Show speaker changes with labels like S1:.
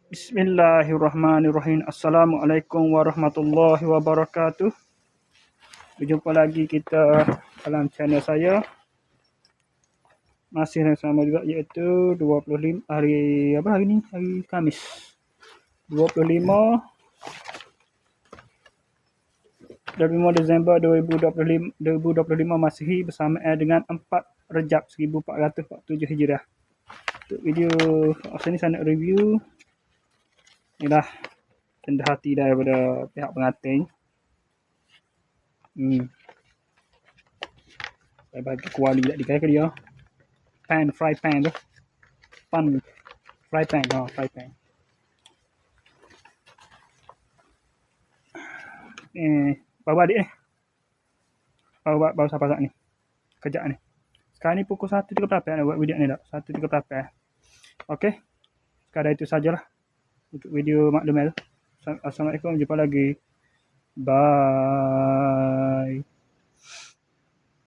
S1: Bismillahirrahmanirrahim. Assalamualaikum warahmatullahi wabarakatuh. Berjumpa lagi kita dalam channel saya. Masih yang sama juga, iaitu 25 hari apa hari ni? Hari Khamis. 25 Disember 2025 Masihi bersamaan dengan 4 Rejab 1447 Hijrah. Untuk video sini saya nak review inilah tanda hati daripada pihak pengantin. Saya bagi kuali tak dikai ke dia. Fry pan tu. Fry pan. Baru adik ni. Baru siapa ni. Kejap ni. Sekarang ni pukul 1.38 nak buat video ni tak? 1.38. Okey. Sekadar itu sajalah untuk video maklumat. Assalamualaikum, jumpa lagi. Bye.